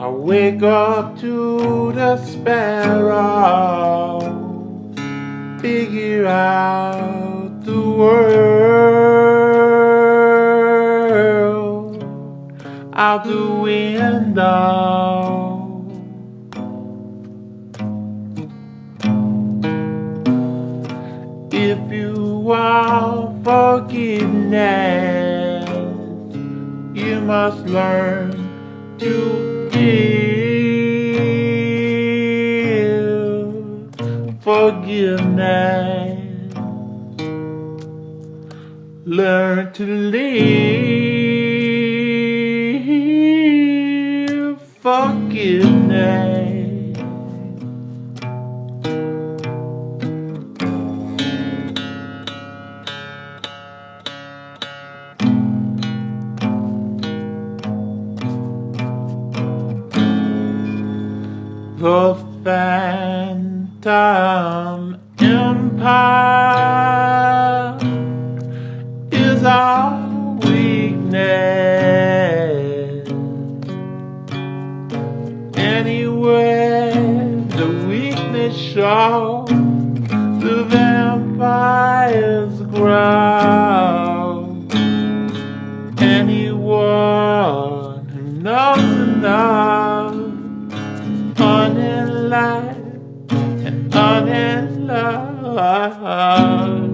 I wake up to the sparrow, figure out the world out the window. If you want forgiveness, you must learn to give forgiveness. Learn to live forgiveness. The phantom empire is our weakness. Anywhere the weakness shows, the vampires grow. Anyone who knows enough unenlightened and unenlightened.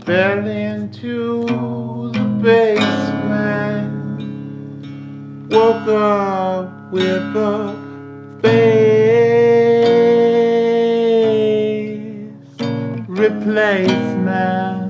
Fell into the basement, woke up with a face replacement.